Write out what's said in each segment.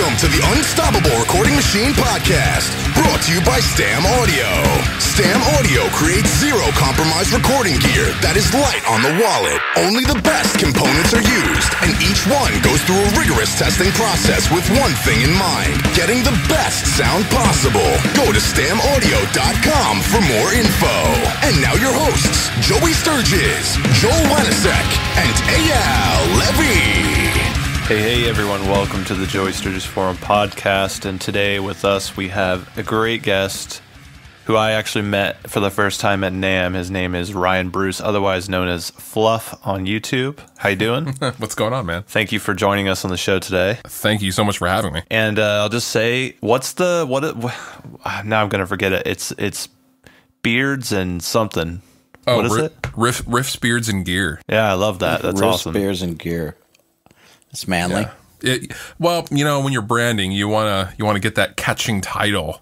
Welcome to the Unstoppable Recording Machine Podcast, brought to you by Stam Audio. Stam Audio creates zero-compromise recording gear that is light on the wallet. Only the best components are used, and each one goes through a rigorous testing process with one thing in mind, getting the best sound possible. Go to stamaudio.com for more info. And now your hosts, Joey Sturgis, Joel Wanasek, and Eyal Levi. Hey everyone, welcome to the Joey Sturgis Forum podcast, and today with us we have a great guest who I actually met for the first time at NAMM. His name is Ryan Bruce, otherwise known as Fluff on YouTube. How you doing? What's going on, man? Thank you for joining us on the show today. Thank you so much for having me. And I'll just say, now I'm going to forget it. It's Beards and something. Oh, what is it? Riffs, Beards, and Gear. Yeah, I love that. That's Riffs, awesome. Beards, and Gear. It's manly. Yeah. Well, you know, when you're branding, you wanna get that catching title.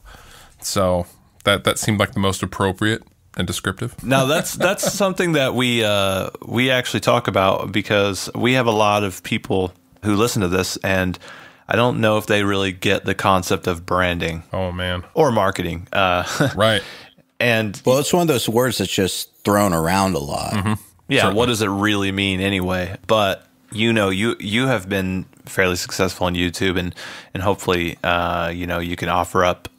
So that seemed like the most appropriate and descriptive. Now that's something that we actually talk about, because we have a lot of people who listen to this, and I don't know if they really get the concept of branding. Oh man. Or marketing. Right. And Well, it's one of those words that's just thrown around a lot. Mm-hmm. yeah, Certainly. what does it really mean anyway? But you know, you have been fairly successful on YouTube, and hopefully you can offer up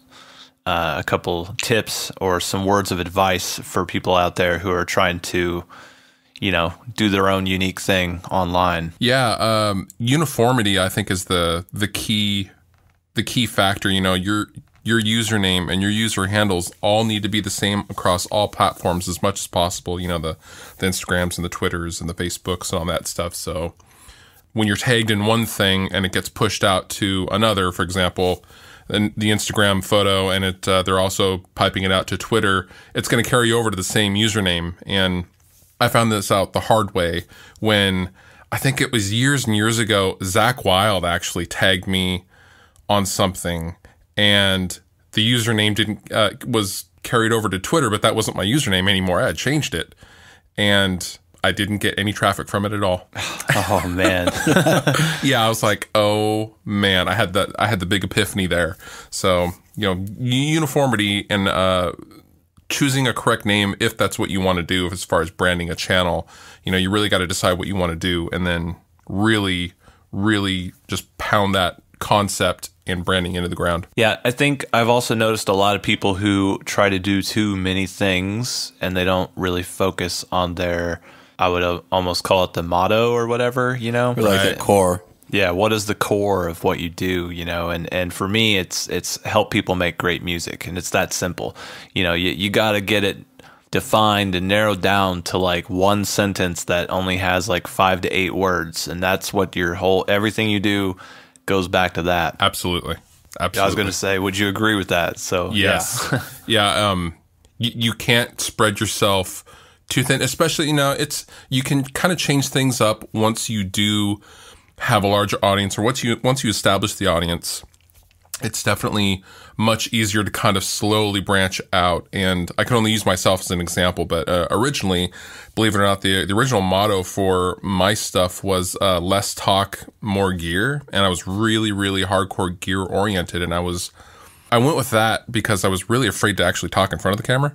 a couple tips or some words of advice for people out there who are trying to, do their own unique thing online. Yeah. Uniformity, I think, is the key factor. You know, your username and your user handles all need to be the same across all platforms as much as possible. You know, the Instagrams and the Twitters and the Facebooks and all that stuff. So when you're tagged in one thing and it gets pushed out to another, for example, the Instagram photo, and they're also piping it out to Twitter, it's going to carry over to the same username. And I found this out the hard way when, I think it was years and years ago, Zach Wild actually tagged me on something, and the username was carried over to Twitter, but that wasn't my username anymore. I had changed it, and I didn't get any traffic from it at all. Oh man. Yeah, I was like, oh man, I had the big epiphany there. So, uniformity and choosing a correct name, if that's what you want to do as far as branding a channel, you really got to decide what you want to do, and then really, really just pound that concept and branding into the ground. Yeah, I think I've also noticed a lot of people who try to do too many things, and they don't really focus on their, I would almost call it the motto or whatever, Or like a core. Yeah, what is the core of what you do, and for me, it's help people make great music, and it's that simple. You got to get it defined and narrowed down to like one sentence that only has like 5 to 8 words, and that's what everything you do goes back to that. Absolutely. I was going to say, would you agree with that? So yes. Yeah. You can't spread yourself too thin, especially, you can kind of change things up once you do have a larger audience, or once you establish the audience. It's definitely much easier to kind of slowly branch out. And I can only use myself as an example, but originally, believe it or not, the original motto for my stuff was less talk, more gear. And I was really, really hardcore gear oriented. And I went with that because I was really afraid to actually talk in front of the camera,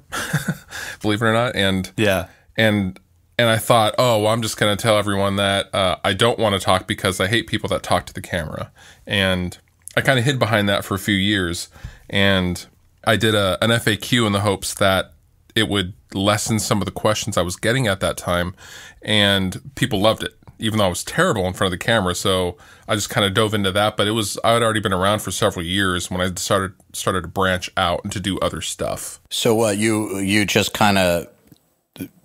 believe it or not. And yeah. And I thought, oh, well, I'm just going to tell everyone that I don't want to talk because I hate people that talk to the camera. And I kind of hid behind that for a few years, and I did an FAQ in the hopes that it would lessen some of the questions I was getting at that time, and people loved it, even though I was terrible in front of the camera. So I just kind of dove into that, but I had already been around for several years when I started to branch out and to do other stuff. So what, you just kind of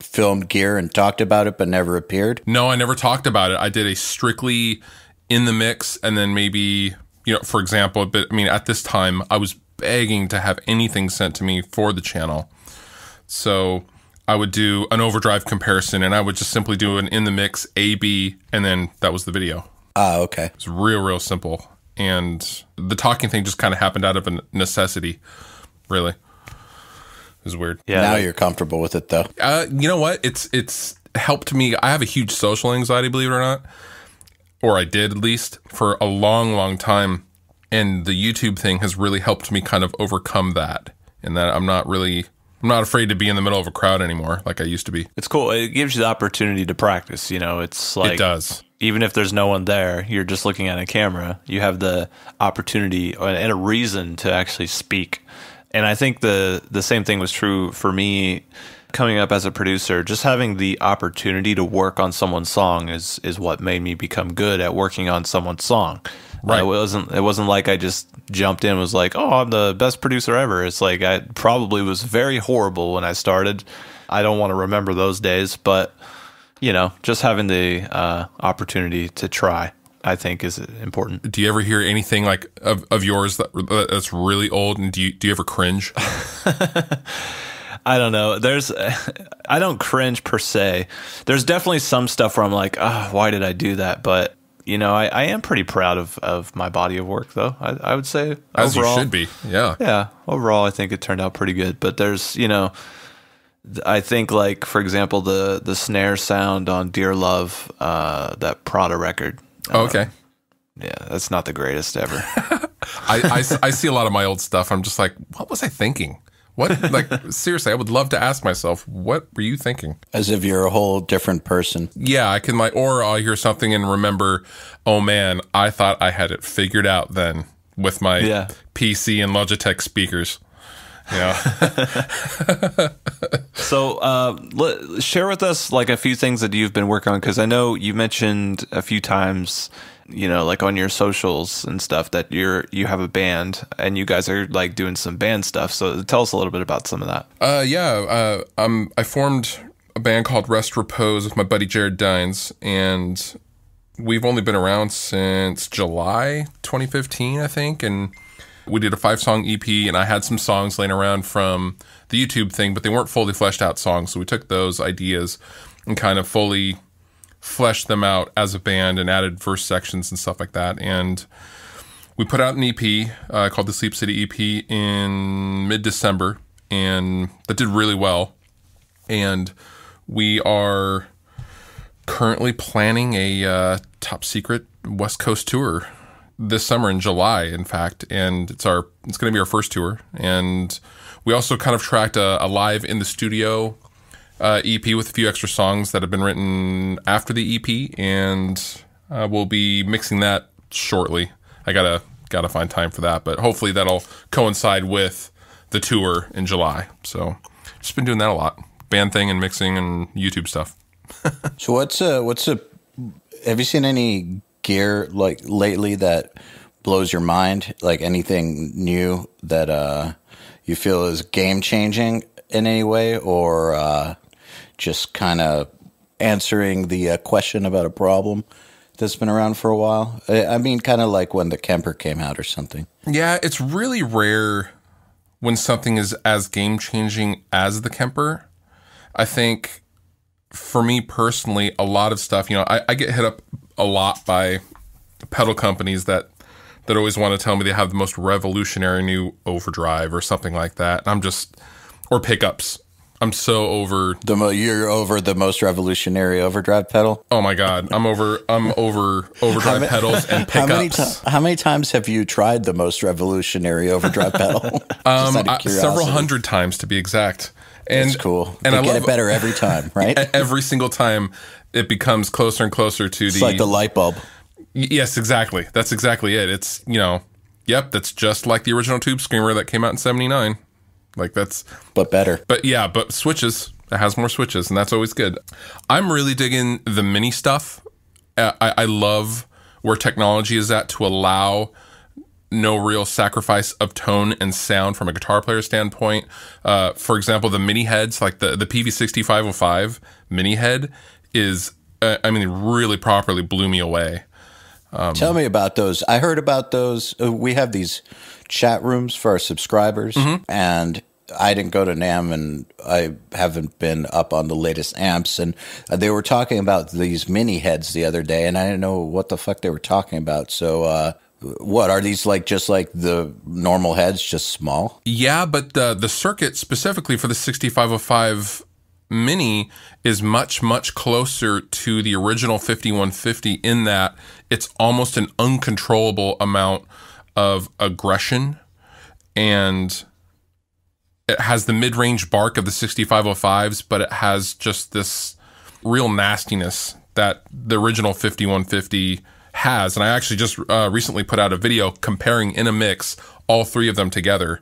filmed gear and talked about it but never appeared? No, I never talked about it. I did a strictly in the mix, and then maybe, for example, but I mean, at this time, I was begging to have anything sent to me for the channel. So I would do an overdrive comparison, and I would just simply do an in the mix A/B, and then that was the video. Ah, okay. It's real, real simple. And the talking thing just kind of happened out of a necessity, really. It was weird. Yeah. Now you're comfortable with it, though. You know what? It's helped me. I have a huge social anxiety, believe it or not. Or I did, at least, for a long, long time. And the YouTube thing has really helped me kind of overcome that, and that I'm not afraid to be in the middle of a crowd anymore like I used to be. It's cool. It gives you the opportunity to practice. It's like, it does. Even if there's no one there, you're just looking at a camera. You have the opportunity and a reason to actually speak. And I think the same thing was true for me coming up as a producer. Just having the opportunity to work on someone's song is what made me become good at working on someone's song. Right. It wasn't like I just jumped in and was like, oh, I'm the best producer ever. It's like I probably was very horrible when I started. I don't want to remember those days, but just having the opportunity to try, I think, is important. Do you ever hear anything like of yours that's really old, and do you ever cringe? I don't know. I don't cringe per se. There's definitely some stuff where I'm like, why did I do that? But I am pretty proud of my body of work, though. I would say as overall, you should be. Yeah. Yeah. Overall, I think it turned out pretty good. But there's I think, like, for example, the snare sound on Dear Love, that Prada record. Okay. Yeah, that's not the greatest ever. I see a lot of my old stuff. I'm just like, what was I thinking? What? Like, seriously, I would love to ask myself, what were you thinking? As if you're a whole different person. Yeah, or I'll hear something and remember, oh man, I thought I had it figured out then with my PC and Logitech speakers. Yeah. So, share with us like a few things that you've been working on, because I know you mentioned a few times, like on your socials and stuff, that you have a band and you guys are like doing some band stuff. So, tell us a little bit about some of that. I formed a band called Rest Repose with my buddy Jared Dines, and we've only been around since July 2015, I think, and we did a 5-song EP, and I had some songs laying around from the YouTube thing, but they weren't fully fleshed out songs. So we took those ideas and kind of fully fleshed them out as a band and added verse sections and stuff like that. And we put out an EP called the Sleep City EP in mid-December, and that did really well. And we are currently planning a top secret West Coast tour this summer in July, in fact, and it's going to be our first tour. And we also kind of tracked a live in the studio EP with a few extra songs that have been written after the EP, and we'll be mixing that shortly. I gotta find time for that, but hopefully that'll coincide with the tour in July. So just been doing that a lot, band thing and mixing and YouTube stuff. So have you seen any gear like lately that blows your mind, like anything new that you feel is game changing in any way, or just kind of answering the question about a problem that's been around for a while? I mean, kind of like when the Kemper came out or something. Yeah, it's really rare when something is as game changing as the Kemper. I think for me personally, a lot of stuff, I get hit up a lot by pedal companies that always want to tell me they have the most revolutionary new overdrive or something like that. Or pickups. I'm so over. You're over the most revolutionary overdrive pedal? Oh my God. I'm over overdrive pedals and pickups. How many times have you tried the most revolutionary overdrive pedal? Several hundred times to be exact. And that's cool. And I get it better every time, right? Every single time it becomes closer and closer to it's like the light bulb. Yes, exactly. That's exactly it. It's, that's just like the original Tube Screamer that came out in 79. Like but better. But switches. It has more switches, and that's always good. I'm really digging the mini stuff. I love where technology is at to allow no real sacrifice of tone and sound from a guitar player standpoint. For example, the mini heads, like the PV6505 mini head is, really properly blew me away. Tell me about those. I heard about those. We have these chat rooms for our subscribers, and I didn't go to NAMM, and I haven't been up on the latest amps, and they were talking about these mini heads the other day, and I didn't know what the fuck they were talking about. So what are these, like just like the normal heads, just small? Yeah, but the circuit specifically for the 6505 Mini is much, much closer to the original 5150 in that it's almost an uncontrollable amount of aggression, and it has the mid-range bark of the 6505s, but it has just this real nastiness that the original 5150 has. And I actually just recently put out a video comparing in a mix all three of them together,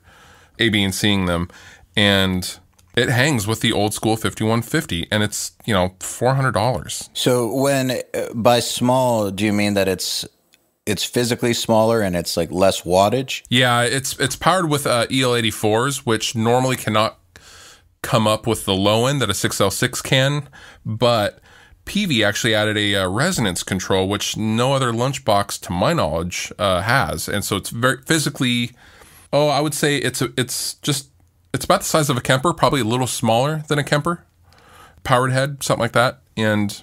A, B, and C'ing them, and it hangs with the old school 5150, and it's, $400. So when by small, do you mean that it's physically smaller and it's like less wattage? Yeah, it's powered with EL84s, which normally cannot come up with the low end that a 6L6 can, but Peavey actually added a resonance control, which no other lunchbox, to my knowledge, has, and so it's very physically. I would say it's about the size of a Kemper, probably a little smaller than a Kemper, powered head, something like that, and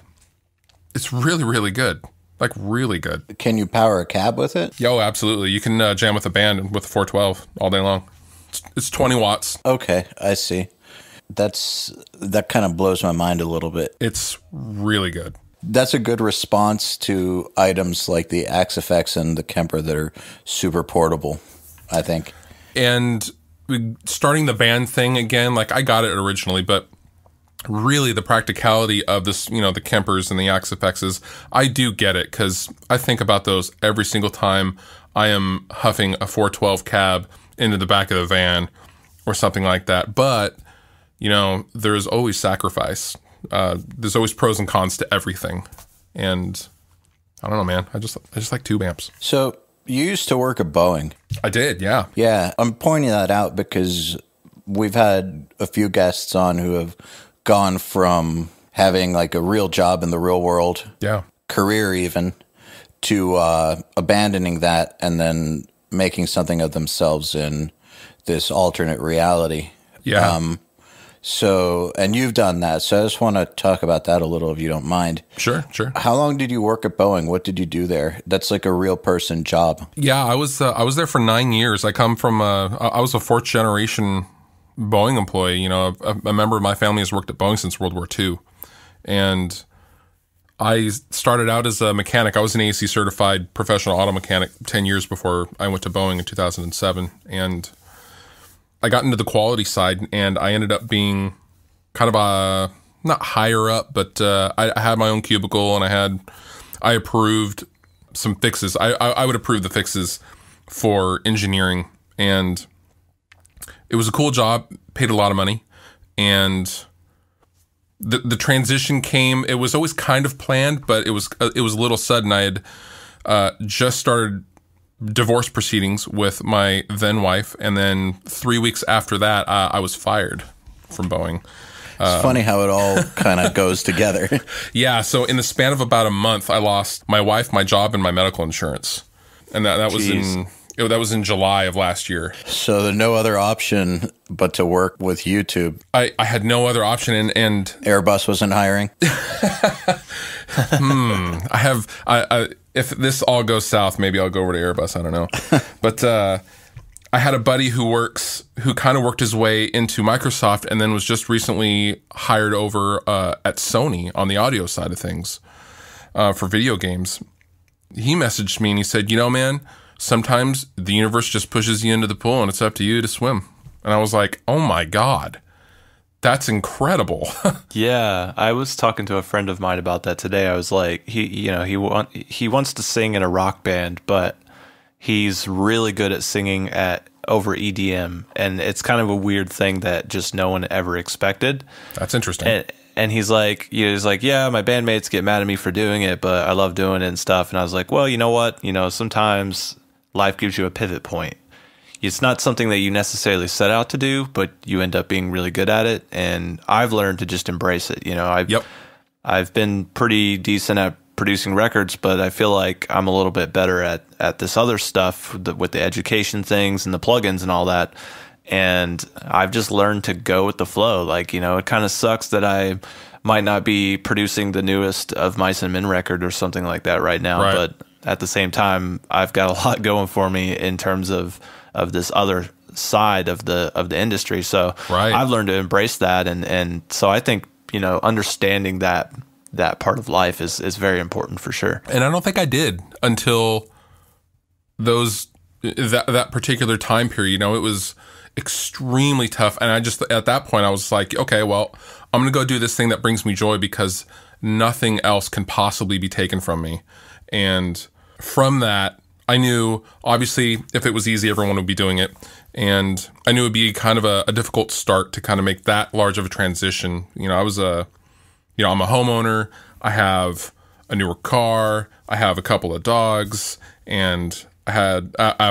it's really, really good. Like, really good. Can you power a cab with it? Oh, absolutely. You can jam with a band with a 412 all day long. It's 20 watts. Okay, I see. That kind of blows my mind a little bit. It's really good. That's a good response to items like the Axe FX and the Kemper that are super portable, I think. And starting the band thing again, like I got it originally, but really the practicality of this, the Kempers and the Axe FXs, I do get it, because I think about those every single time I am huffing a 412 cab into the back of the van or something like that. But, there's always sacrifice. There's always pros and cons to everything. And I don't know, man. I just like tube amps. So you used to work at Boeing. I did, yeah. Yeah, I'm pointing that out because we've had a few guests on who have gone from having like a real job in the real world, career even, to abandoning that and then making something of themselves in this alternate reality. Yeah. So, and you've done that. So I just want to talk about that a little, if you don't mind. Sure. How long did you work at Boeing? What did you do there? That's like a real person job. Yeah, I was there for 9 years. I come from I was a fourth generation Boeing employee. A member of my family has worked at Boeing since World War II, and I started out as a mechanic. I was an AAC certified professional auto mechanic 10 years before I went to Boeing in 2007, and I got into the quality side, and I ended up being kind of a, not higher up, but I had my own cubicle, and I approved some fixes. I would approve the fixes for engineering, and it was a cool job, paid a lot of money, and the transition came. It was always kind of planned, but it was a little sudden. I had just started divorce proceedings with my then wife, and then 3 weeks after that, I was fired from Boeing. It's funny how it all kind of goes together. Yeah, so in the span of about a month, I lost my wife, my job, and my medical insurance, and that was in July of last year. So there's no other option but to work with YouTube. I had no other option, and Airbus wasn't hiring. If this all goes south, maybe I'll go over to Airbus. I don't know. But I had a buddy who kind of worked his way into Microsoft, and then was just recently hired over at Sony on the audio side of things for video games. He messaged me and he said, man, sometimes the universe just pushes you into the pool and it's up to you to swim. And I was like, oh my God, that's incredible. Yeah, I was talking to a friend of mine about that today. I was like, he wants to sing in a rock band, but he's really good at singing over EDM, and it's kind of a weird thing that just no one ever expected. That's interesting. And he's like, yeah, my bandmates get mad at me for doing it, but I love doing it and stuff. And I was like, well, you know what? Sometimes life gives you a pivot point. It's not something that you necessarily set out to do, but you end up being really good at it. And I've learned to just embrace it. I've been pretty decent at producing records, but I feel like I'm a little bit better at this other stuff with the education things and the plugins and all that. And I've just learned to go with the flow. It kind of sucks that I might not be producing the newest of Mice and Men record or something like that right now. Right. But at the same time, I've got a lot going for me in terms of this other side of the industry. So I've learned to embrace that. And so I think, understanding that part of life is very important for sure. And I don't think I did until those that particular time period, you know, it was extremely tough. And I just, at that point, I was like, okay, well, I'm going to go do this thing that brings me joy because nothing else can possibly be taken from me. And from that, I knew, obviously, if it was easy, everyone would be doing it. And I knew it would be kind of a difficult start to kind of make that large of a transition. You know, I'm a homeowner. I have a newer car. I have a couple of dogs. And I have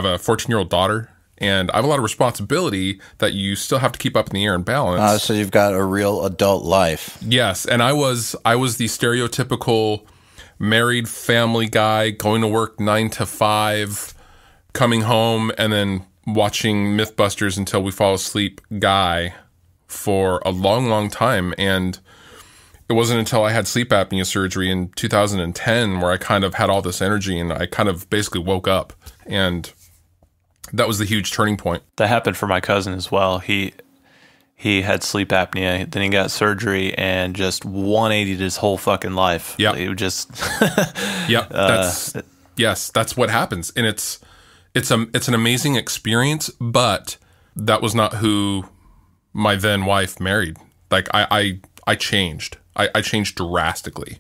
a 14-year-old daughter. And I have a lot of responsibility that you still have to keep up in the air and balance. So you've got a real adult life. Yes. And I was the stereotypical married family guy going to work 9 to 5, coming home and then watching Mythbusters until we fall asleep guy for a long, long time. And it wasn't until I had sleep apnea surgery in 2010 where I kind of had all this energy and I kind of basically woke up. And that was the huge turning point. That happened for my cousin as well. He had sleep apnea, then he got surgery and just 180'd his whole fucking life. Yeah. It would just Yep. That's what happens. And it's an amazing experience, but that was not who my then wife married. Like I changed. I changed drastically.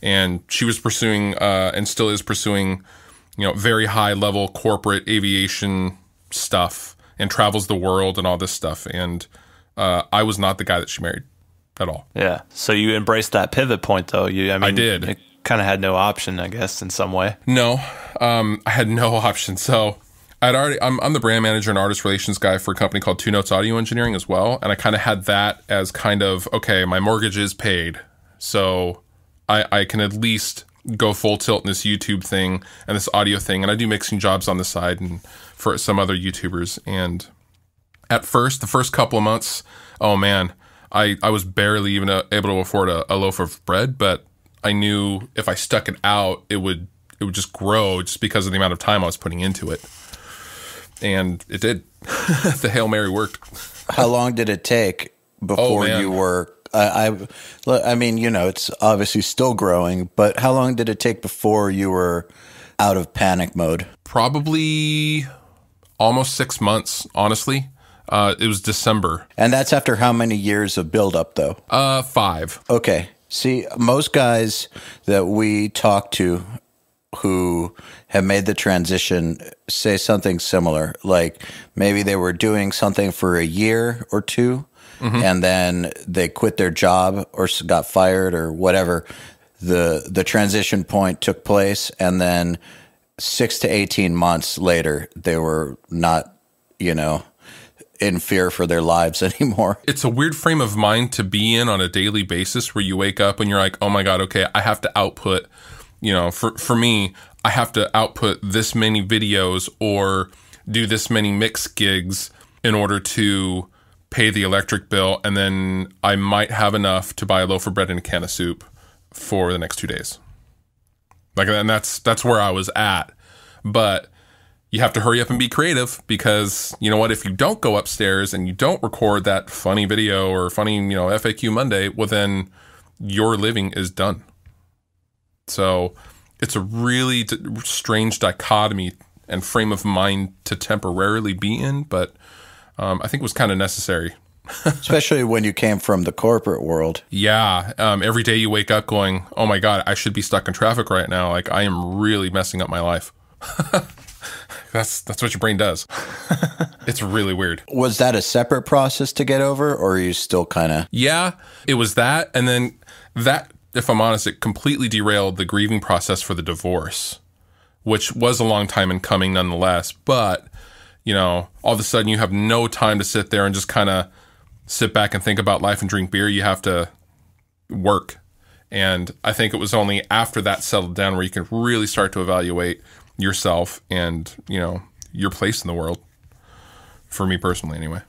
And she was pursuing and still is pursuing, you know, very high level corporate aviation stuff and travels the world and all this stuff. And I was not the guy that she married at all. Yeah. So you embraced that pivot point, though. I did. It kind of had no option, I guess, in some way. No, I had no option. So I'm the brand manager and artist relations guy for a company called Two Notes Audio Engineering as well. And I kind of had that as kind of, okay, my mortgage is paid. So I can at least go full tilt in this YouTube thing and this audio thing. And I do mixing jobs on the side and for some other YouTubers. And at first, the first couple of months, oh man, I was barely even able to afford a loaf of bread, but I knew if I stuck it out, it would just grow just because of the amount of time I was putting into it. And it did. The Hail Mary worked. How long did it take before you were, I mean, you know, it's obviously still growing, but how long did it take before you were out of panic mode? Probably almost 6 months, honestly. It was December. And that's after how many years of buildup, though? 5. Okay. See, most guys that we talk to who have made the transition say something similar. Like maybe they were doing something for a year or two, and then they quit their job or got fired or whatever. The transition point took place, and then 6 to 18 months later, they were not, you know, in fear for their lives anymore. It's a weird frame of mind to be in on a daily basis where you wake up and you're like, oh my God, okay, I have to output, you know, for me, I have to output this many videos or do this many mix gigs in order to pay the electric bill. And then I might have enough to buy a loaf of bread and a can of soup for the next 2 days. Like, and that's where I was at. But you have to hurry up and be creative because, you know what, if you don't go upstairs and you don't record that funny video or funny, you know, FAQ Monday, well, then your living is done. So it's a really strange dichotomy and frame of mind to temporarily be in, but I think it was kind of necessary. Especially when you came from the corporate world. Yeah. Every day you wake up going, oh my God, I should be stuck in traffic right now. Like I am really messing up my life. That's what your brain does. It's really weird. Was that a separate process to get over, or are you still kind of... Yeah, it was that. And then that, if I'm honest, it completely derailed the grieving process for the divorce, which was a long time in coming nonetheless. But, you know, all of a sudden you have no time to sit there and just kind of sit back and think about life and drink beer. You have to work. And I think it was only after that settled down where you can really start to evaluate yourself and, you know, your place in the world. For me personally, anyway.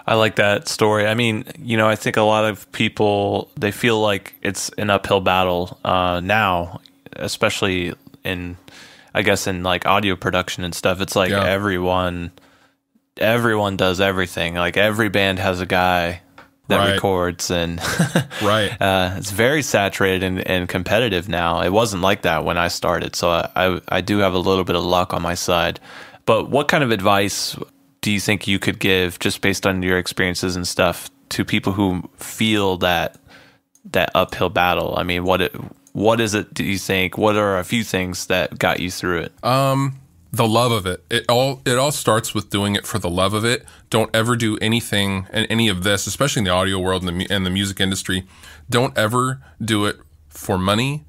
I like that story. I mean, you know, I think a lot of people, they feel like it's an uphill battle now, especially in, I guess, in like audio production and stuff. It's like everyone does everything. Like every band has a guy that records, and it's very saturated and competitive now. It wasn't like that when I started, so I do have a little bit of luck on my side. But what kind of advice do you think you could give, just based on your experiences and stuff, to people who feel that uphill battle? I mean, what is it, do you think? What are a few things that got you through it? The love of it. It all starts with doing it for the love of it. Don't ever do anything, and any of this, especially in the audio world and the music industry, don't ever do it for money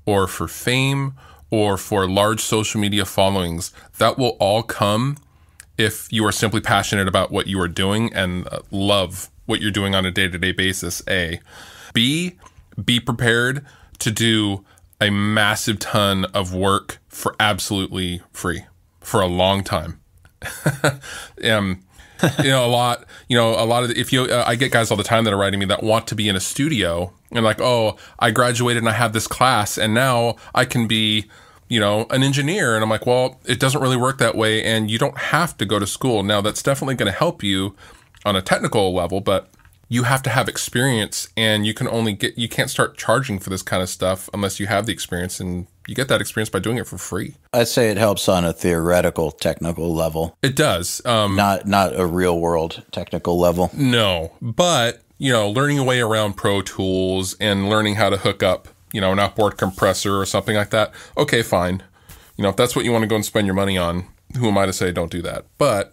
or for fame or for large social media followings. That will all come if you are simply passionate about what you are doing and love what you're doing on a day-to-day basis. A. B, be prepared to do a massive ton of work for absolutely free for a long time. A lot of I get guys all the time that are writing me that want to be in a studio and like, oh, I graduated and I have this class and now I can be, an engineer. And I'm like, well, it doesn't really work that way. And you don't have to go to school. Now that's definitely going to help you on a technical level, but you have to have experience, and you can't start charging for this kind of stuff unless you have the experience, and you get that experience by doing it for free. I'd say it helps on a theoretical, technical level. It does. Not a real world technical level. No, but, learning a way around Pro Tools and learning how to hook up, an outboard compressor or something like that. Okay, fine. If that's what you want to go and spend your money on, who am I to say don't do that? But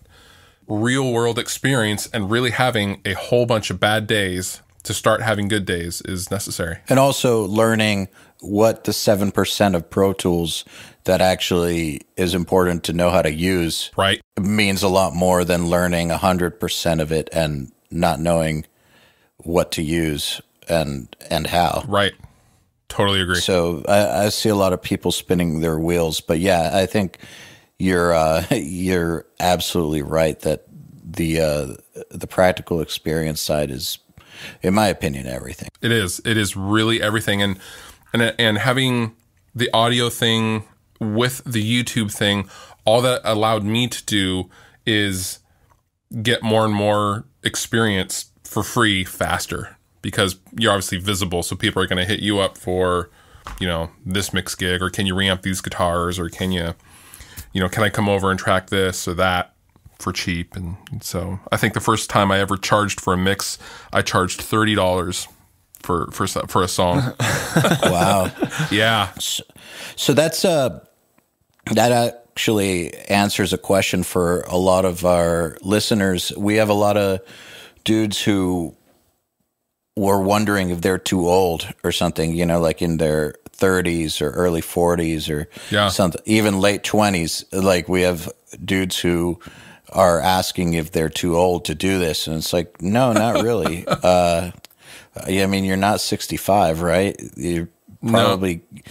real world experience and really having a whole bunch of bad days to start having good days is necessary. And also learning what the 7% of Pro Tools that actually is important to know how to use means a lot more than learning 100% of it and not knowing what to use and how. Right. Totally agree. So I see a lot of people spinning their wheels, but yeah, I think you're absolutely right that the practical experience side is, in my opinion, everything. It is really everything, and having the audio thing with the YouTube thing, all that allowed me to do is get more and more experience for free faster, because you're obviously visible, so people are going to hit you up for, this mix gig, or can you reamp these guitars, or can you, can I come over and track this or that for cheap? And so I think the first time I ever charged for a mix, I charged $30 for a song. Wow. Yeah. So that's that actually answers a question for a lot of our listeners. We have a lot of dudes who were wondering if they're too old or something, like in their 30s or early 40s or something, even late 20s. Like, we have dudes who are asking if they're too old to do this, and it's like, no, not really. I mean, you're not 65, right? You're probably. No.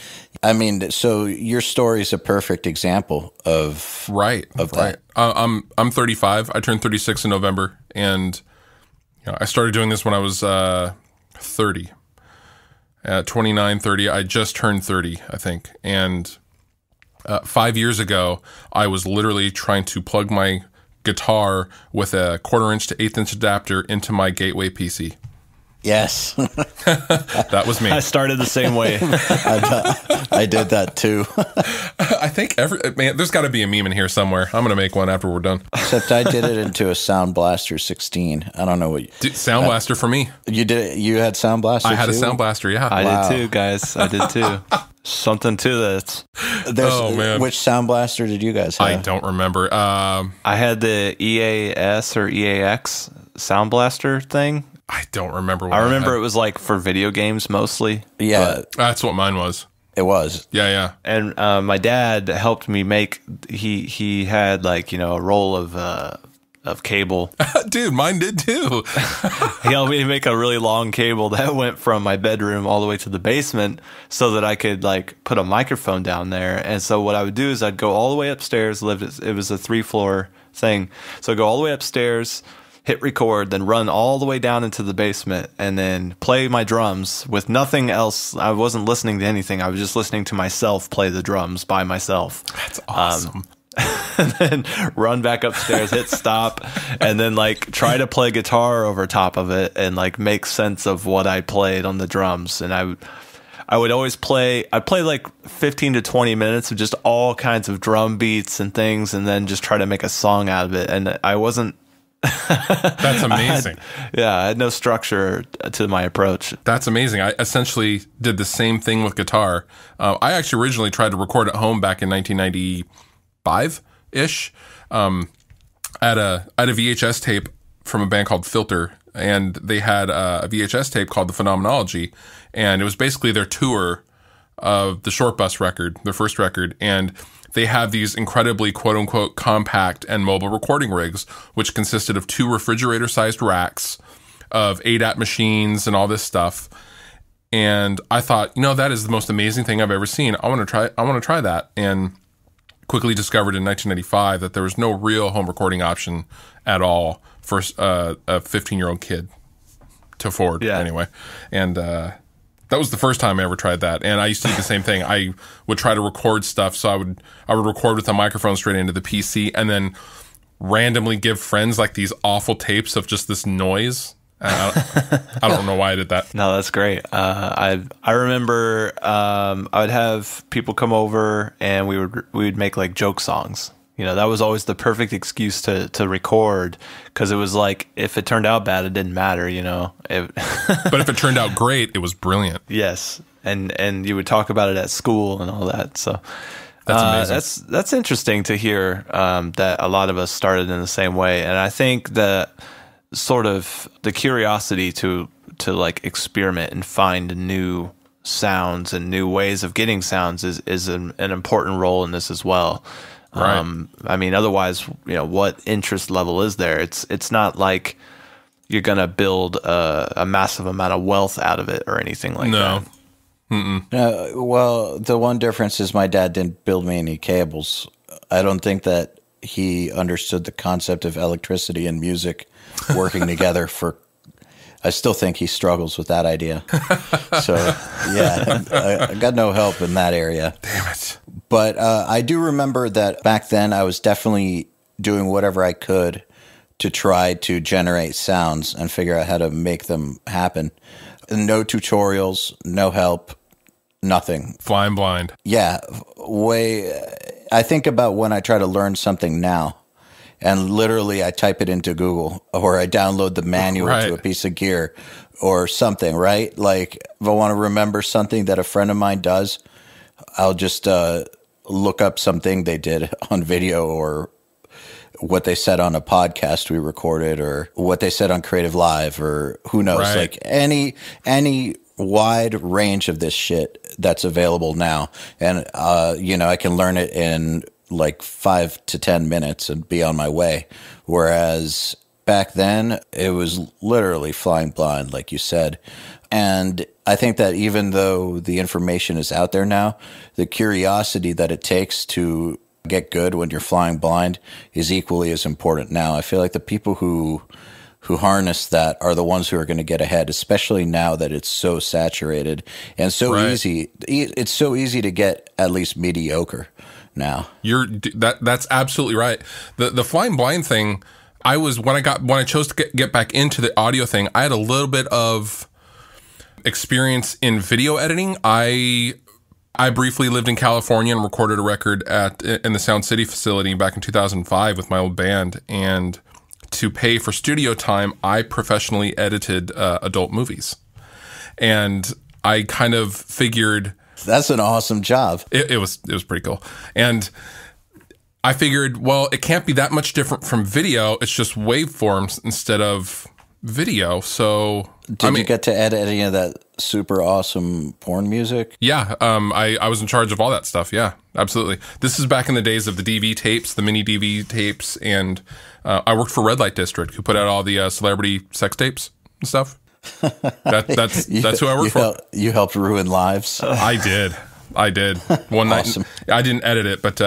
I mean, so your story is a perfect example of that. I'm 35. I turned 36 in November, and I started doing this when I was 30. At 29, 30, I just turned 30, I think. And 5 years ago, I was literally trying to plug my guitar with a 1/4-inch to 1/8-inch adapter into my Gateway PC. Yes. That was me. I started the same way. I did that too. I think there's got to be a meme in here somewhere. I'm going to make one after we're done. Except I did it into a Sound Blaster 16. I don't know what Sound Blaster for me. You did it? You had Sound Blaster I had too? a Sound Blaster, yeah. I did too, guys. I did too. Something to that. Oh, man. Which Sound Blaster did you guys have? I don't remember. I had the EAS or EAX Sound Blaster thing. I don't remember what I remember it was like for video games mostly. Yeah. That's what mine was. It was. Yeah. And my dad helped me make, he had like, a roll of cable. Dude, mine did too. He helped me make a really long cable that went from my bedroom all the way to the basement so that I could like put a microphone down there. And so what I would do is I'd go all the way upstairs, it was a 3-floor thing. So I'd go all the way upstairs, hit record, then run all the way down into the basement and then play my drums with nothing else. I wasn't listening to anything. I was just listening to myself play the drums by myself. That's awesome. And then run back upstairs, hit stop, and then like try to play guitar over top of it and like make sense of what I played on the drums. And I I would always I'd play like 15 to 20 minutes of just all kinds of drum beats and things, and then just try to make a song out of it. And I wasn't. That's amazing. I had no structure to my approach. That's amazing. I essentially did the same thing with guitar. I actually originally tried to record at home back in 1995-ish at a VHS tape from a band called Filter, and they had a VHS tape called The Phenomenology, and it was basically their tour of the Short Bus record, their first record, and they have these incredibly quote-unquote compact and mobile recording rigs, which consisted of 2 refrigerator-sized racks of ADAT machines and all this stuff. And I thought, that is the most amazing thing I've ever seen. I want to try that. And quickly discovered in 1995 that there was no real home recording option at all for a 15-year-old kid to afford anyway. And that was the first time I ever tried that. And I used to do the same thing. I would try to record stuff. So I would record with a microphone straight into the PC and then randomly give friends like these awful tapes of just this noise. I don't know why I did that. No, that's great. I remember I would have people come over and we would make like joke songs. That was always the perfect excuse to record, because it was like, if it turned out bad, it didn't matter, But if it turned out great, it was brilliant. Yes, and you would talk about it at school and all that. So that's amazing. That's interesting to hear that a lot of us started in the same way, and I think that sort of the curiosity to like experiment and find new sounds and new ways of getting sounds is an important role in this as well. Right. I mean, otherwise, what interest level is there? It's not like you're gonna build a massive amount of wealth out of it or anything like that. Well, the one difference is my dad didn't build me any cables. I don't think that he understood the concept of electricity and music working together I still think he struggles with that idea. So, I got no help in that area. Damn it. But I do remember that back then I was definitely doing whatever I could to try to generate sounds and figure out how to make them happen. No tutorials, no help, nothing. Flying blind. Yeah. I think about when I try to learn something now. And literally, I type it into Google, or I download the manual to a piece of gear or something, right? Like, if I want to remember something that a friend of mine does, I'll just look up something they did on video, or what they said on a podcast we recorded, or what they said on Creative Live, or who knows, like any wide range of this shit that's available now. And, I can learn it in like 5 to 10 minutes and be on my way. Whereas back then it was literally flying blind, like you said. And I think that even though the information is out there now, the curiosity that it takes to get good when you're flying blind is equally as important now. I feel like the people who harness that are the ones who are going to get ahead, especially now that it's so saturated and so easy. It's so easy to get at least mediocre now. That's absolutely right. The flying blind thing, when I chose to get back into the audio thing, I had a little bit of experience in video editing. I briefly lived in California and recorded a record in the Sound City facility back in 2005 with my old band, and to pay for studio time, I professionally edited adult movies. And I kind of figured, that's an awesome job. It was pretty cool. And I figured, well, it can't be that much different from video. It's just waveforms instead of video. So did you get to edit any of that super awesome porn music? Yeah. I was in charge of all that stuff. Yeah, absolutely. This is back in the days of the DV tapes, the mini DV tapes. And I worked for Red Light District, who put out all the celebrity sex tapes and stuff. That's who I worked for. You helped ruin lives. I did. One night. Awesome. I didn't edit it, but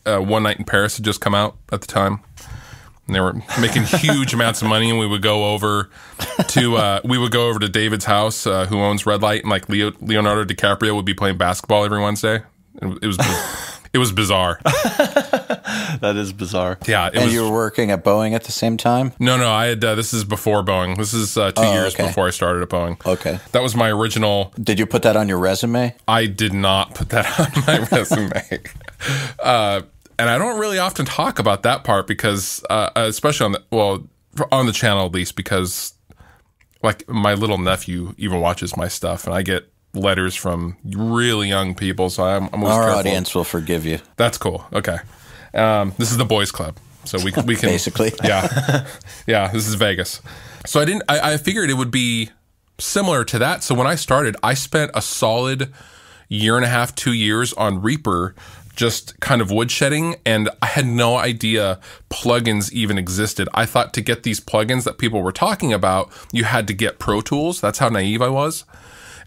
One Night in Paris had just come out at the time. And they were making huge amounts of money, and we would go over to David's house, who owns Red Light, and like Leonardo DiCaprio would be playing basketball every Wednesday. It was bizarre. That is bizarre. Yeah. And you were working at Boeing at the same time? No, I had, this is before Boeing. This is 2 years before I started at Boeing. Okay. That was my original. Did you put that on your resume? I did not put that on my resume. And I don't really often talk about that part because, especially on the channel at least, because like my little nephew even watches my stuff and I get letters from really young people. So I'm always Our careful. audience will forgive you. That's cool. Okay. This is the boys club. So we can Basically. Yeah. Yeah. This is Vegas. So I figured it would be similar to that. So when I started, I spent a solid 1.5 to 2 years on Reaper, just kind of woodshedding, and I had no idea plugins even existed. I thought to get these plugins that people were talking about, you had to get Pro Tools. That's how naive I was.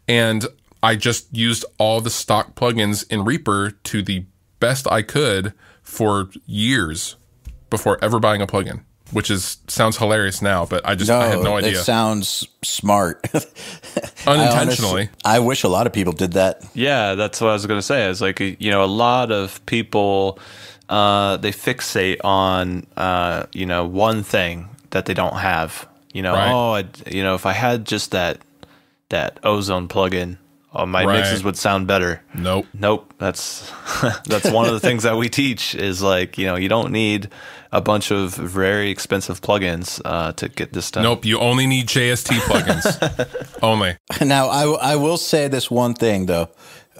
And I just used all the stock plugins in Reaper to the best I could for years before ever buying a plugin, which sounds hilarious now, but I had no idea. It sounds smart. Unintentionally. I wish a lot of people did that. Yeah, that's what I was going to say. It's like, a lot of people, they fixate on, one thing that they don't have. Right. If I had just that ozone plugin, my Right. mixes would sound better. Nope. That's one of the things that we teach is like, you don't need a bunch of very expensive plugins to get this done. Nope, you only need JST plugins. Only. Now, I will say this one thing, though.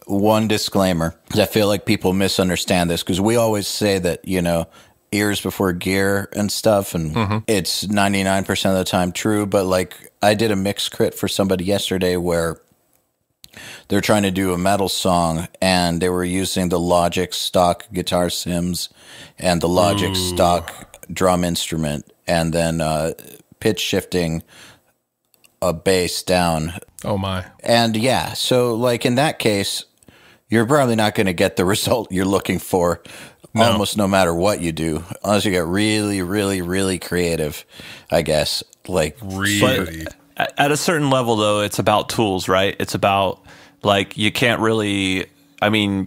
One disclaimer. I feel like people misunderstand this because we always say that, ears before gear and stuff, and it's 99% of the time true. But like I did a mix crit for somebody yesterday where they're trying to do a metal song and they were using the Logic stock guitar sims and the Logic stock drum instrument and then pitch shifting a bass down. Oh my. And yeah, so like in that case, you're probably not going to get the result you're looking for almost no matter what you do, unless you get really, really, really creative, I guess. Like Really? But at a certain level, though, it's about tools, right? It's about, like, you can't really, I'm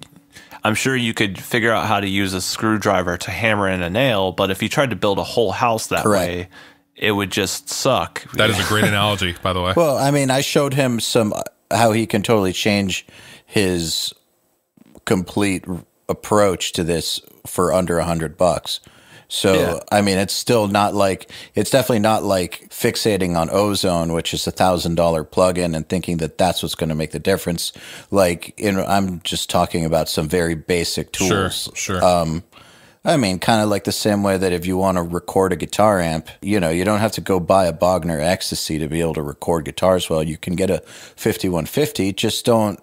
sure you could figure out how to use a screwdriver to hammer in a nail, but if you tried to build a whole house that way, it would just suck. That is a great analogy, by the way. Well, I showed him how he can totally change his complete approach to this for under $100. So, yeah. It's still not like, it's definitely not like fixating on ozone, which is $1,000 plugin and thinking that that's what's going to make the difference. Like, I'm just talking about some very basic tools. Sure. Kind of like the same way that if you want to record a guitar amp, you don't have to go buy a Bogner Ecstasy to be able to record guitars well. You can get a 5150, just don't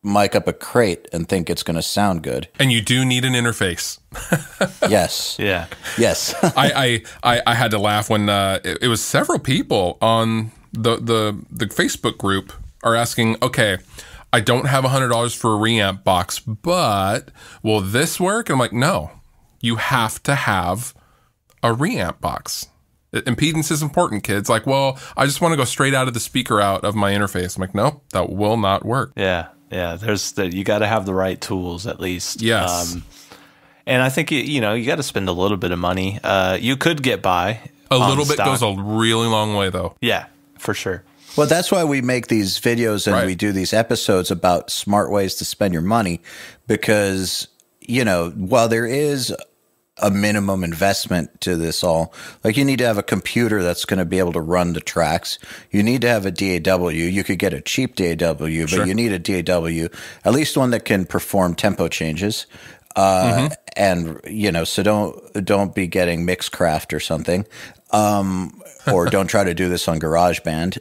mic up a crate and think it's going to sound good. And you do need an interface. Yes. Yeah. Yes. I had to laugh when it was several people on the Facebook group are asking, okay, I don't have $100 for a reamp box, but will this work? And I'm like, no, you have to have a reamp box. Impedance is important, kids. Like, well, I just want to go straight out of the speaker out of my interface. I'm like, nope, that will not work. Yeah. You got to have the right tools at least. Yes. And I think you got to spend a little bit of money. You could get by. A little bit goes a really long way, though. Yeah, for sure. Well, that's why we make these videos and Right. we do these episodes about smart ways to spend your money because, while there is a minimum investment to this all, like you need to have a computer that's going to be able to run the tracks. You need to have a DAW. You could get a cheap DAW, but you need a DAW, at least one that can perform tempo changes. And, so don't be getting Mixcraft or something. Or don't try to do this on GarageBand.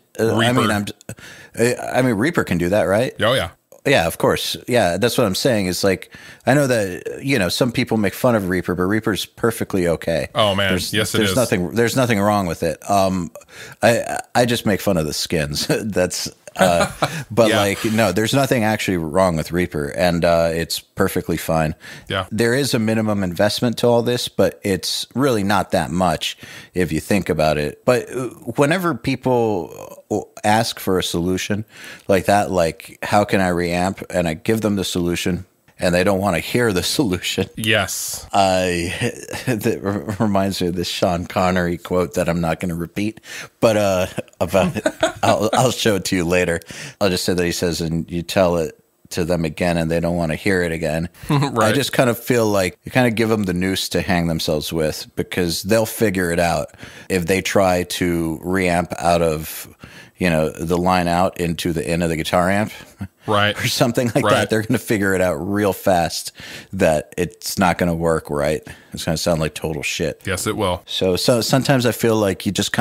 Reaper can do that, right? Oh, yeah. Yeah, of course. Yeah, that's what I'm saying. Is like, I know that, some people make fun of Reaper, but Reaper's perfectly okay. Oh, man. Yes, it is. There's nothing wrong with it. I just make fun of the skins. That's, but Yeah. no, there's nothing actually wrong with Reaper, and it's perfectly fine. Yeah. There is a minimum investment to all this, but it's really not that much if you think about it. But whenever people ask for a solution like that, like how can I reamp, and I give them the solution, and they don't want to hear the solution. Yes. That reminds me of this Sean Connery quote that I'm not going to repeat, but about it. I'll show it to you later. I'll just say that he says, and you tell it to them again and they don't want to hear it again. Right. I just kind of feel like you kind of give them the noose to hang themselves with, because they'll figure it out if they try to reamp out of, the line out into the end of the guitar amp. Right. Or something like that. They're going to figure it out real fast that it's not going to work right. It's going to sound like total shit. Yes, it will. So sometimes I feel like you just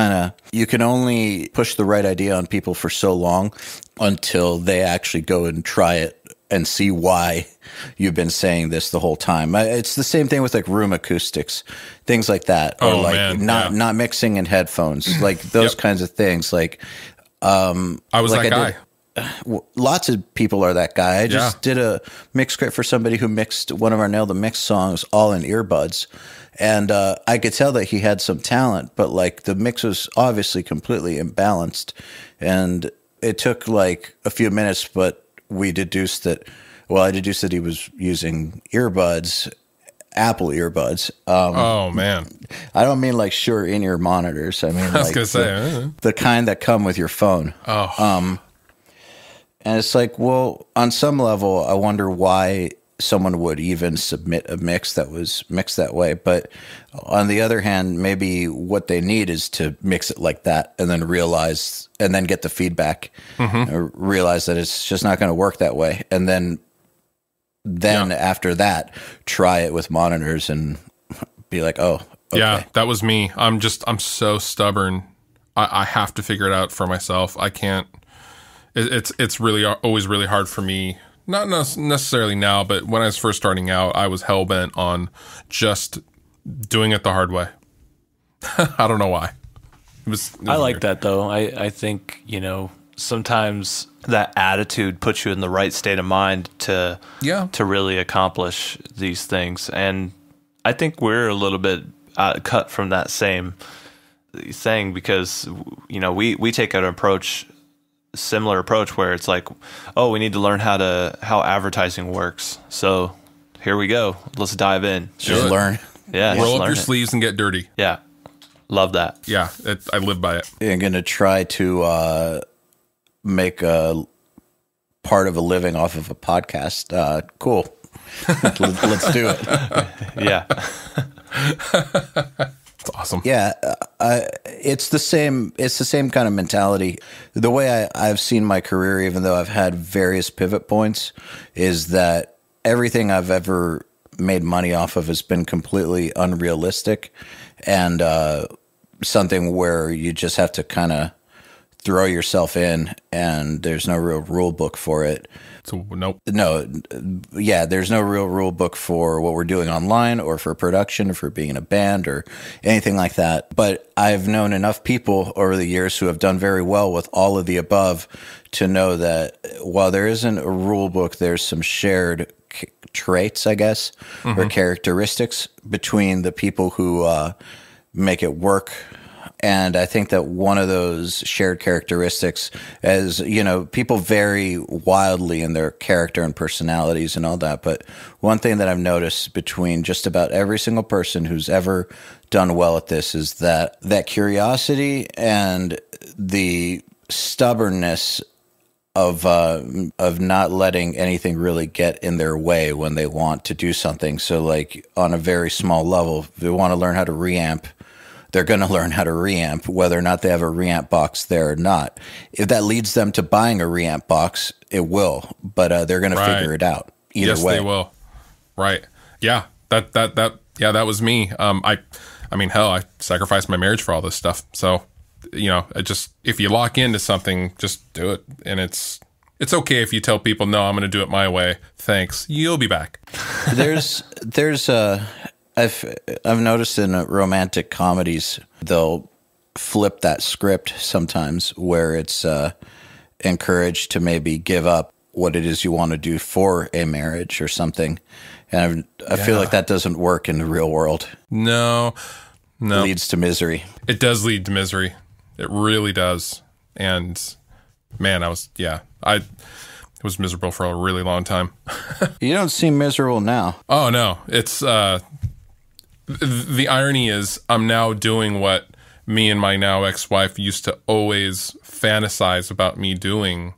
you can only push the right idea on people for so long until they actually go and try it and see why you've been saying this the whole time. It's the same thing with like room acoustics, things like that. Or not mixing in headphones, like those kinds of things. Like, I was that guy. Lots of people are that guy. I just did a mix script for somebody who mixed one of our Nail the Mix songs all in earbuds. And I could tell that he had some talent, but like the mix was obviously completely imbalanced. And it took like a few minutes, but I deduced that he was using earbuds, Apple earbuds. Oh man. I don't mean like in-ear monitors. I mean, I was going to say the kind that come with your phone. Oh. And it's like, well, on some level, I wonder why someone would even submit a mix that was mixed that way. But on the other hand, maybe what they need is to mix it like that and then get the feedback, realize that it's just not going to work that way. And then after that, try it with monitors and be like, oh, okay. Yeah, that was me. I'm so stubborn. I have to figure it out for myself. I can't. It's really always really hard for me. Not necessarily now, but when I was first starting out, I was hell bent on just doing it the hard way. I don't know why. It was I like weird. that though. I think sometimes that attitude puts you in the right state of mind to really accomplish these things, and I think we're a little bit cut from that same thing because we take an similar approach where it's like, oh, we need to learn how advertising works. So here we go. Let's dive in. Just learn. Yeah. Roll up your sleeves and get dirty. Yeah. Love that. Yeah. I live by it. I'm going to try to make a part of a living off of a podcast. Cool. Let's do it. Yeah. It's awesome. Yeah, it's the same kind of mentality. The way I've seen my career, even though I've had various pivot points, is that everything I've ever made money off of has been completely unrealistic and something where you just have to kind of throw yourself in, and there's no real rule book for it. So nope. No, yeah, there's no real rule book for what we're doing online or for production or for being in a band or anything like that. But I've known enough people over the years who have done very well with all of the above to know that while there isn't a rule book, there's some shared traits, I guess, or characteristics between the people who make it work. And I think that one of those shared characteristics is, people vary wildly in their character and personalities and all that. But one thing that I've noticed between just about every single person who's ever done well at this is that curiosity and the stubbornness of not letting anything really get in their way when they want to do something. So like on a very small level, if they want to learn how to reamp, they're going to learn how to reamp, whether or not they have a reamp box there or not. If that leads them to buying a reamp box, it will, but they're going to figure it out either way. Yes, they will. Right. Yeah. That was me. I mean, hell, I sacrificed my marriage for all this stuff. So, if you lock into something, just do it. And it's okay if you tell people, no, I'm going to do it my way. Thanks. You'll be back. I've noticed in romantic comedies, they'll flip that script sometimes where it's encouraged to maybe give up what it is you want to do for a marriage or something. And I feel like that doesn't work in the real world. No. It leads to misery. It does lead to misery. It really does. And man, It was miserable for a really long time. You don't seem miserable now. Oh, no. It's the irony is I'm now doing what me and my now ex-wife used to always fantasize about me doing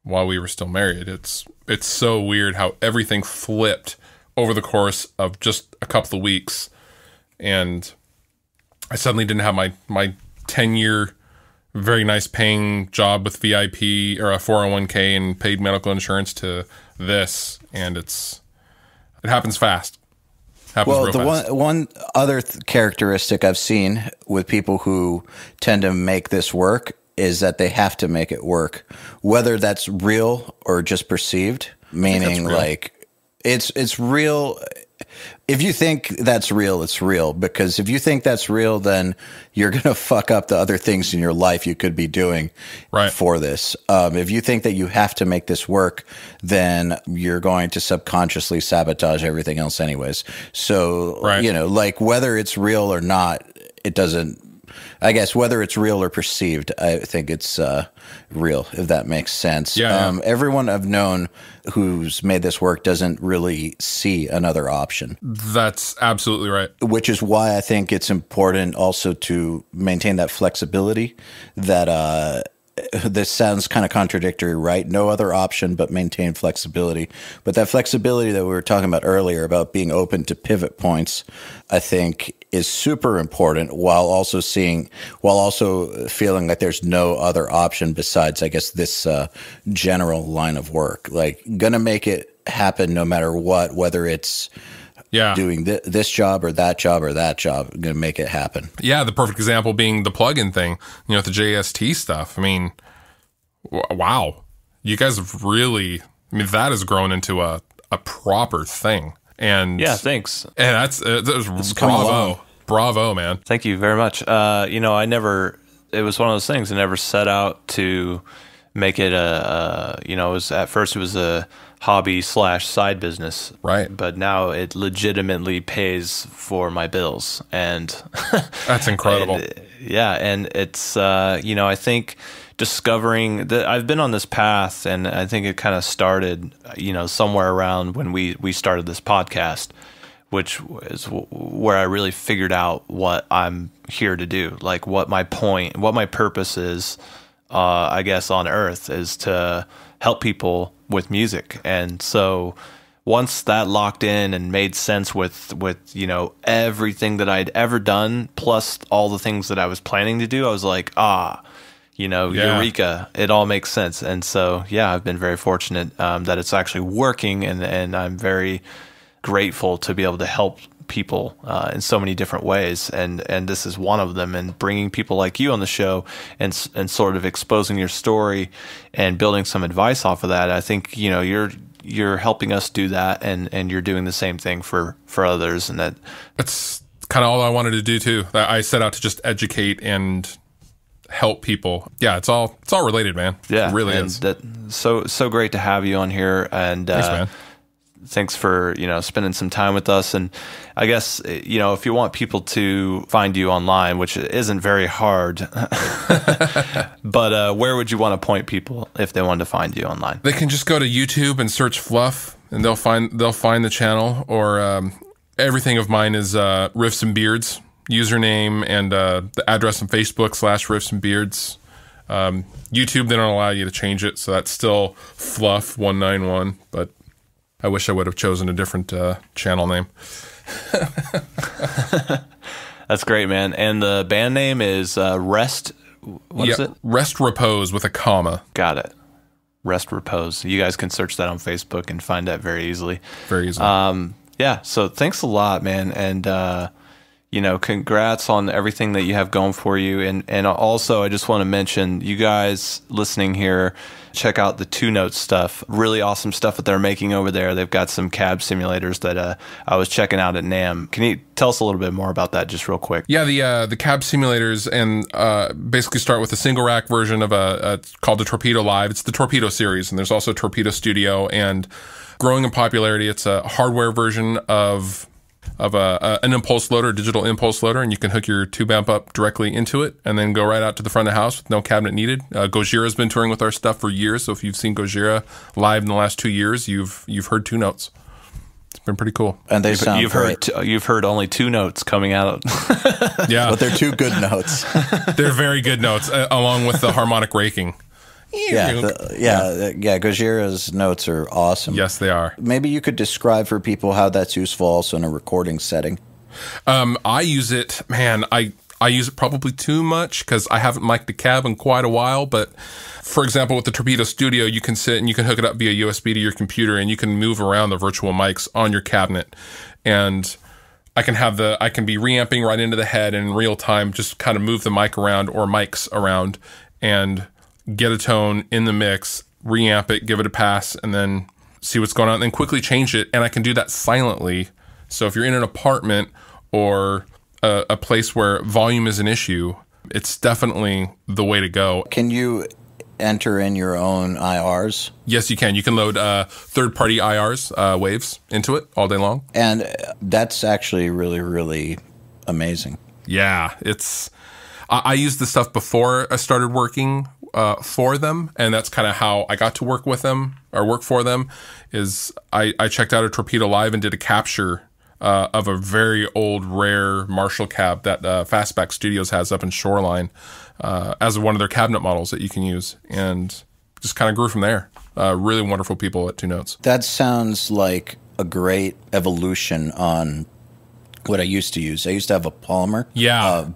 while we were still married. It's so weird how everything flipped over the course of just a couple of weeks. And I suddenly didn't have my 10-year, very nice paying job with VIP or a 401k and paid medical insurance to this. And it happens fast. Happens real fast. One other characteristic I've seen with people who tend to make this work is that they have to make it work, whether that's real or just perceived, meaning like it's real. If you think that's real, it's real, because if you think that's real, then you're going to fuck up the other things in your life you could be doing for this. If you think that you have to make this work, then you're going to subconsciously sabotage everything else anyways. So, like whether it's real or not, it doesn't, I guess whether it's real or perceived, I think it's real, if that makes sense. Yeah. Everyone I've known who's made this work doesn't really see another option. That's absolutely right. Which is why I think it's important also to maintain that flexibility that this sounds kind of contradictory, right? No other option but maintain flexibility. But that flexibility that we were talking about earlier about being open to pivot points, I think is super important, while also feeling like there's no other option besides, I guess, this general line of work. Like, gonna make it happen no matter what, whether it's doing this job or that job, gonna make it happen. Yeah, the perfect example being the plugin thing, the JST stuff. I mean, wow. You guys have really, that has grown into a proper thing. And yeah, thanks. And that's bravo, man. Thank you very much. It was one of those things I never set out to make it at first it was a hobby / side business. Right. But now it legitimately pays for my bills. And that's incredible. And it's, I think discovering that I've been on this path, and I think it kind of started, somewhere around when we started this podcast, which is where I really figured out what I'm here to do, like what my purpose is, I guess, on earth is to help people with music. And so once that locked in and made sense with everything that I'd ever done, plus all the things that I was planning to do, I was like, eureka, it all makes sense. And so, I've been very fortunate that it's actually working, and I'm very grateful to be able to help people in so many different ways, and this is one of them. And bringing people like you on the show and sort of exposing your story and building some advice off of that, I think you're helping us do that, and you're doing the same thing for others, and that's kind of all I wanted to do too. I set out to just educate and help people. Yeah, it's all related, man. Yeah, it really is. So great to have you on here, and thanks, man. Thanks for spending some time with us. And I guess if you want people to find you online, which isn't very hard, but where would you want to point people if they wanted to find you online? They can just go to YouTube and search Fluff, and they'll find the channel. Or everything of mine is Riffs and Beards username, and the address on Facebook /Riffs and Beards. YouTube, they don't allow you to change it, so that's still Fluff 191, but I wish I would have chosen a different channel name. That's great, man. And the band name is Rest. What is it? Rest Repose with a comma. Got it. Rest Repose. You guys can search that on Facebook and find that very easily. Very easily. So thanks a lot, man. And congrats on everything that you have going for you. And also, I just want to mention, you guys listening here, check out the 2Note stuff. Really awesome stuff that they're making over there. They've got some cab simulators that I was checking out at NAMM. Can you tell us a little bit more about that just real quick? Yeah, the cab simulators, and basically start with a single rack version of called the Torpedo Live. It's the Torpedo series, and there's also Torpedo Studio. And growing in popularity, it's a hardware version of of an impulse loader, digital impulse loader, and you can hook your tube amp up directly into it and then go right out to the front of the house with no cabinet needed. Gojira's been touring with our stuff for years, so if you've seen Gojira live in the last 2 years, you've heard 2 notes. It's been pretty cool. And they sound great. You've heard only 2 notes coming out. Yeah. But they're 2 good notes. They're very good notes, along with the harmonic raking. Gojira's notes are awesome. Yes, they are. Maybe you could describe for people how that's useful also in a recording setting. I use it, man, I use it probably too much because I haven't mic'd a cab in quite a while. But for example, with the Torpedo Studio, you can sit and you can hook it up via USB to your computer and you can move around the virtual mics on your cabinet. And I can be reamping right into the head and in real time, just kind of move the mic around or mics around and get a tone in the mix, reamp it, give it a pass, and then see what's going on, and then quickly change it. And I can do that silently. So if you're in an apartment or a place where volume is an issue, it's definitely the way to go. Can you enter in your own IRs? Yes, you can. You can load third-party IRs, waves, into it all day long. And that's actually really, really amazing. Yeah, I used the stuff before I started working for them, and that's kind of how I got to work with them or work for them. Is I checked out a Torpedo Live and did a capture of a very old, rare Marshall cab that Fastback Studios has up in Shoreline as one of their cabinet models that you can use, and just kind of grew from there. Really wonderful people at 2 Notes. That sounds like a great evolution on what I used to use. I used to have a Palmer. Yeah.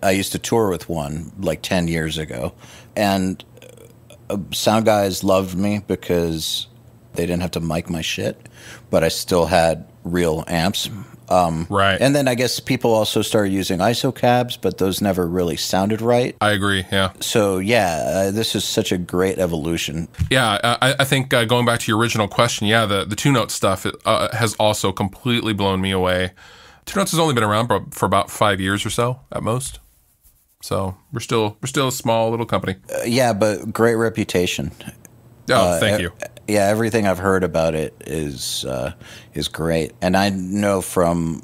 I used to tour with one like 10 years ago, and sound guys loved me because they didn't have to mic my shit, but I still had real amps. Right. And then I guess people also started using ISO cabs, but those never really sounded right. I agree, yeah. So, this is such a great evolution. Yeah, I think going back to your original question, the 2 Note stuff has also completely blown me away. 2 Notes has only been around for about 5 years or so at most. So we're still a small little company. But great reputation. Oh, thank you. Yeah, everything I've heard about it is great, and I know from,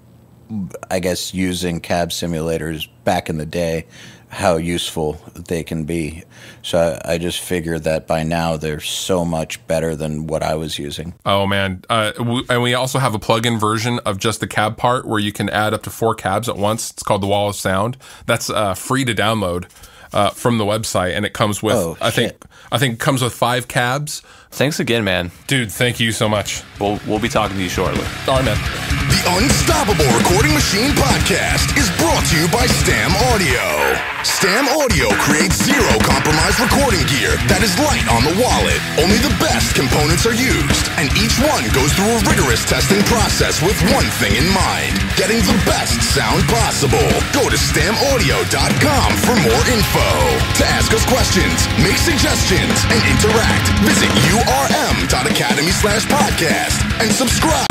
I guess, using cab simulators back in the day how useful they can be. So I just figured that by now they're so much better than what I was using. Oh man, and we also have a plug-in version of just the cab part where you can add up to 4 cabs at once. It's called the Wall of Sound. That's free to download from the website, and it comes with I think it comes with 5 cabs. Thanks again, man. Dude, thank you so much. We'll be talking to you shortly. All right, man. The Unstoppable Recording Machine Podcast is brought to you by Stam Audio. Stam Audio creates zero compromise recording gear that is light on the wallet. Only the best components are used, and each one goes through a rigorous testing process with one thing in mind: getting the best sound possible. Go to stamaudio.com for more info. To ask us questions, make suggestions, and interact, visit urm.academy/podcast and subscribe.